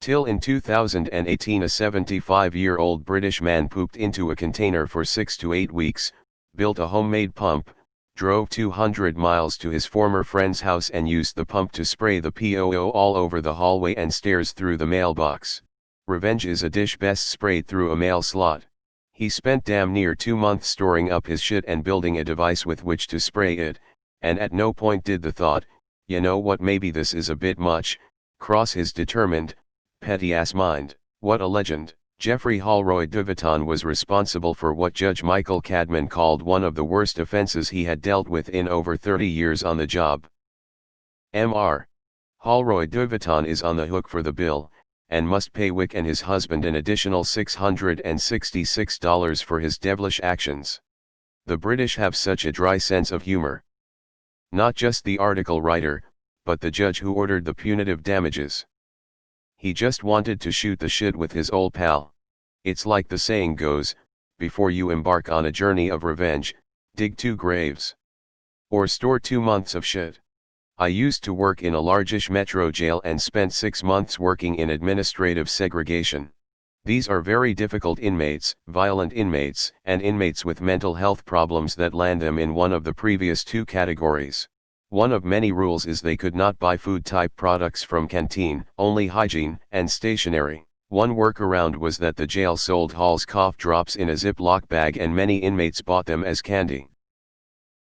TIL in 2018, a 75-year-old British man pooped into a container for 6 to 8 weeks, built a homemade pump, drove 200 miles to his former friend's house and used the pump to spray the POO all over the hallway and stairs through the mailbox. Revenge is a dish best sprayed through a mail slot. He spent damn near 2 months storing up his shit and building a device with which to spray it, and at no point did the thought, you know what, maybe this is a bit much, cross his determined, petty-ass mind. What a legend. Jeffrey Holroyd Duviton was responsible for what Judge Michael Cadman called one of the worst offenses he had dealt with in over 30 years on the job. Mr. Holroyd Duviton is on the hook for the bill, and must pay Wick and his husband an additional $666 for his devilish actions. The British have such a dry sense of humor. Not just the article writer, but the judge who ordered the punitive damages. He just wanted to shoot the shit with his old pal. It's like the saying goes, before you embark on a journey of revenge, dig 2 graves. Or store 2 months of shit. I used to work in a largish metro jail and spent 6 months working in administrative segregation. These are very difficult inmates, violent inmates, and inmates with mental health problems that land them in one of the previous 2 categories. One of many rules is they could not buy food-type products from canteen, only hygiene and stationery. One workaround was that the jail sold Hall's cough drops in a Ziploc bag and many inmates bought them as candy.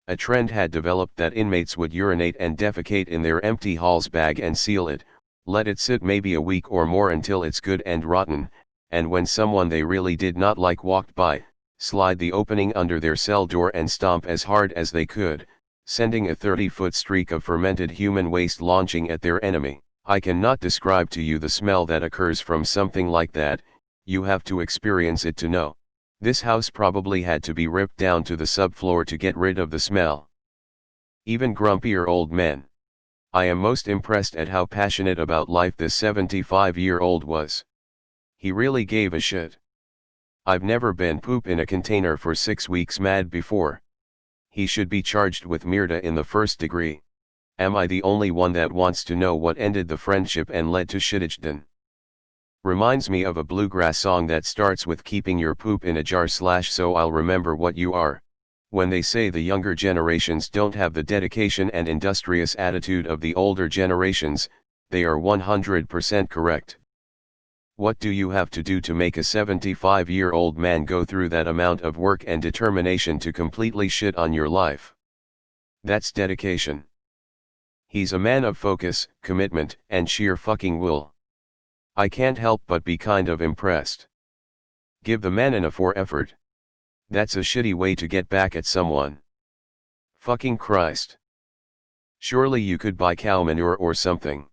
A trend had developed that inmates would urinate and defecate in their empty Hall's bag and seal it, let it sit maybe a week or more until it's good and rotten, and when someone they really did not like walked by, slide the opening under their cell door and stomp as hard as they could, sending a 30-foot streak of fermented human waste launching at their enemy. I cannot describe to you the smell that occurs from something like that, you have to experience it to know. This house probably had to be ripped down to the subfloor to get rid of the smell. Even grumpier old men. I am most impressed at how passionate about life this 75-year-old was. He really gave a shit. I've never been poop in a container for 6 weeks mad before. He should be charged with murder in the 1st degree. Am I the only one that wants to know what ended the friendship and led to shitagedon? Reminds me of a bluegrass song that starts with keeping your poop in a jar / so I'll remember what you are. When they say the younger generations don't have the dedication and industrious attitude of the older generations, they are 100% correct. What do you have to do to make a 75-year-old man go through that amount of work and determination to completely shit on your life? That's dedication. He's a man of focus, commitment, and sheer fucking will. I can't help but be kind of impressed. Give the man an A for effort. That's a shitty way to get back at someone. Fucking Christ. Surely you could buy cow manure or something.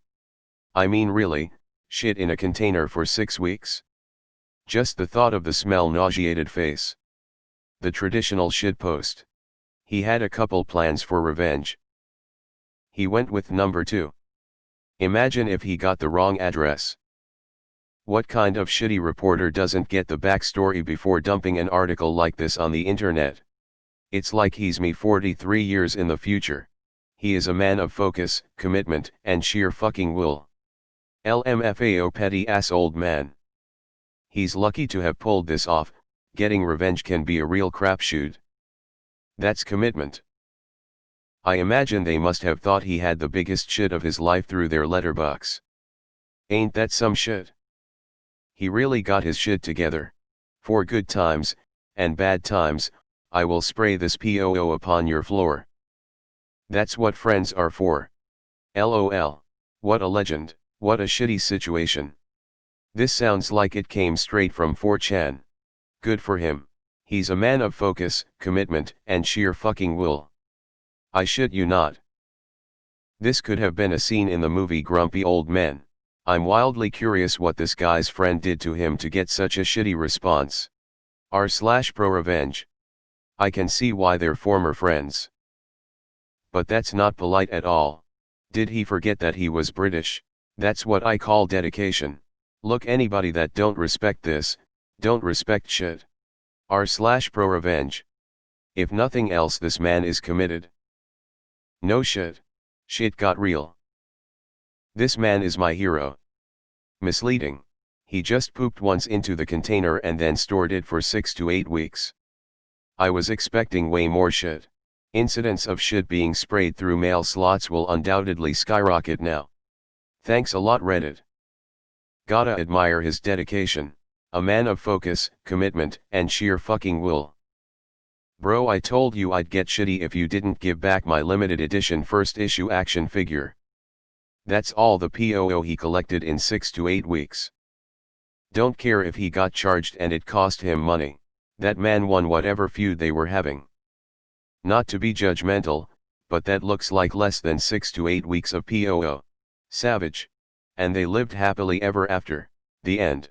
I mean really, shit in a container for 6 weeks? Just the thought of the smell nauseated face. The traditional shitpost. He had a couple plans for revenge. He went with number 2. Imagine if he got the wrong address. What kind of shitty reporter doesn't get the backstory before dumping an article like this on the internet? It's like he's me 43 years in the future. He is a man of focus, commitment, and sheer fucking will. LMFAO petty ass old man. He's lucky to have pulled this off. Getting revenge can be a real crapshoot. That's commitment. I imagine they must have thought he had the biggest shit of his life through their letterbox. Ain't that some shit? He really got his shit together. For good times, and bad times, I will spray this POO upon your floor. That's what friends are for. LOL. What a legend, what a shitty situation. This sounds like it came straight from 4chan. Good for him. He's a man of focus, commitment, and sheer fucking will. I shit you not. This could have been a scene in the movie Grumpy Old Men. I'm wildly curious what this guy's friend did to him to get such a shitty response. R/pro revenge. I can see why they're former friends. But that's not polite at all. Did he forget that he was British? That's what I call dedication. Look, anybody that don't respect this, don't respect shit. R/pro revenge. If nothing else, this man is committed. No shit. Shit got real. This man is my hero. Misleading. He just pooped once into the container and then stored it for 6 to 8 weeks. I was expecting way more shit. Incidents of shit being sprayed through mail slots will undoubtedly skyrocket now. Thanks a lot, Reddit. Gotta admire his dedication. A man of focus, commitment, and sheer fucking will. Bro, I told you I'd get shitty if you didn't give back my limited edition first issue action figure. That's all the POO he collected in 6 to 8 weeks. Don't care if he got charged and it cost him money. That man won whatever feud they were having. Not to be judgmental, but that looks like less than 6 to 8 weeks of POO. Savage. And they lived happily ever after. The end.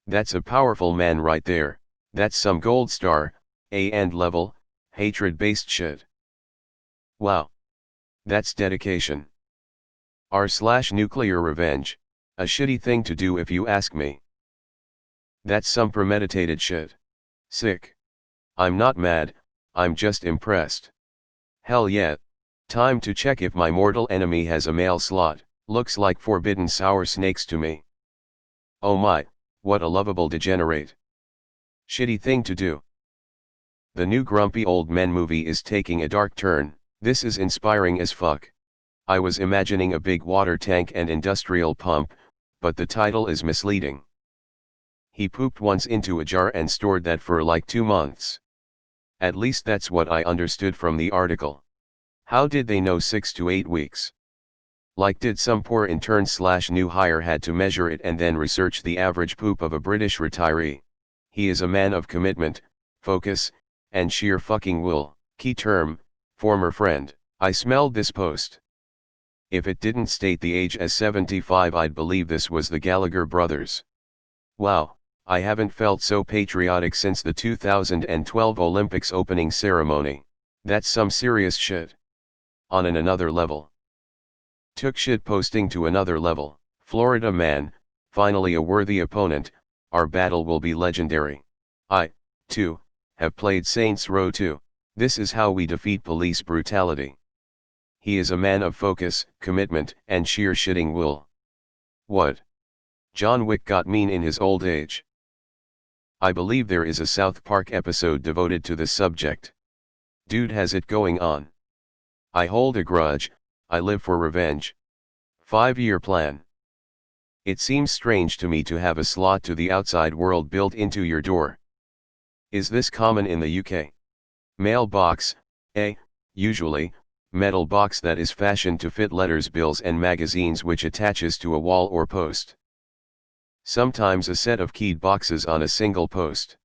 That's a powerful man right there. That's some gold star, A-end level, hatred-based shit. Wow. That's dedication. R/nuclear revenge. A shitty thing to do if you ask me. That's some premeditated shit. Sick. I'm not mad, I'm just impressed. Hell yeah. Time to check if my mortal enemy has a mail slot. Looks like forbidden sour snakes to me. Oh my, what a lovable degenerate. Shitty thing to do. The new Grumpy Old Men movie is taking a dark turn. This is inspiring as fuck. I was imagining a big water tank and industrial pump, but the title is misleading. He pooped once into a jar and stored that for like 2 months. At least that's what I understood from the article. How did they know 6 to 8 weeks? Like, did some poor intern/new hire had to measure it and then research the average poop of a British retiree? He is a man of commitment, focus, and sheer fucking will. Key term, former friend. I smelled this post. If it didn't state the age as 75, I'd believe this was the Gallagher brothers. Wow, I haven't felt so patriotic since the 2012 Olympics opening ceremony. That's some serious shit. On another level. Took shit posting to another level. Florida man, finally a worthy opponent, our battle will be legendary. I, too, have played Saints Row 2. This is how we defeat police brutality. He is a man of focus, commitment, and sheer shitting will. What? John Wick got mean in his old age. I believe there is a South Park episode devoted to this subject. Dude has it going on. I hold a grudge, I live for revenge. 5-year plan. It seems strange to me to have a slot to the outside world built into your door. Is this common in the UK? Mailbox, usually, metal box that is fashioned to fit letters, bills and magazines, which attaches to a wall or post. Sometimes a set of keyed boxes on a single post.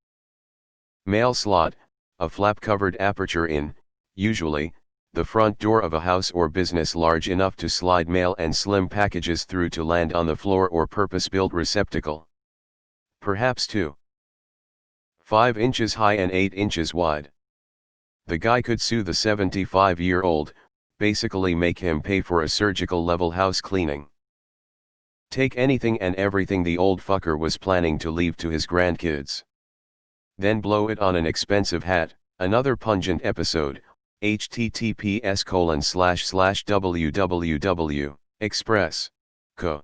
Mail slot, a flap-covered aperture in, usually, the front door of a house or business large enough to slide mail and slim packages through to land on the floor or purpose-built receptacle. Perhaps 5 inches high and 8 inches wide. The guy could sue the 75-year-old, basically make him pay for a surgical-level house cleaning. Take anything and everything the old fucker was planning to leave to his grandkids. Then blow it on an expensive hat. Another pungent episode. https://www.express.co.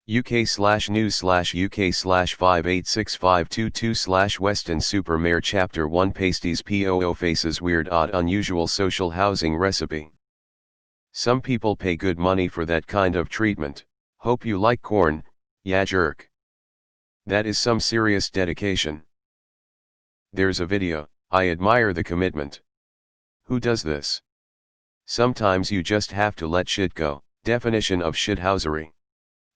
UK/news/UK/5865222/Weston Supermare Chapter 1 Pasties POO faces weird odd unusual social housing recipe. Some people pay good money for that kind of treatment. Hope you like corn, ya jerk. That is some serious dedication. There's a video. I admire the commitment. Who does this? Sometimes you just have to let shit go. Definition of shithousery.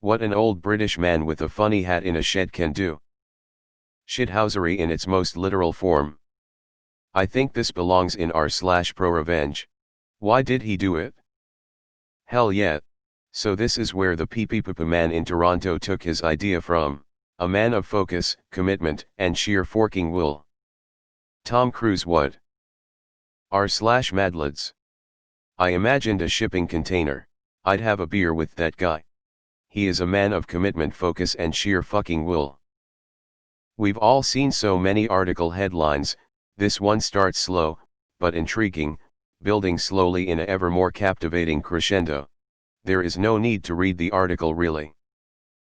What an old British man with a funny hat in a shed can do. Shithousery in its most literal form. I think this belongs in r/pro revenge. Why did he do it? Hell yeah. So this is where the pee-pee-poo-poo man in Toronto took his idea from. A man of focus, commitment, and sheer forking will. Tom Cruise what? r/madlads. I imagined a shipping container. I'd have a beer with that guy. He is a man of commitment, focus, and sheer fucking will. We've all seen so many article headlines. This one starts slow, but intriguing, building slowly in a ever more captivating crescendo. There is no need to read the article really.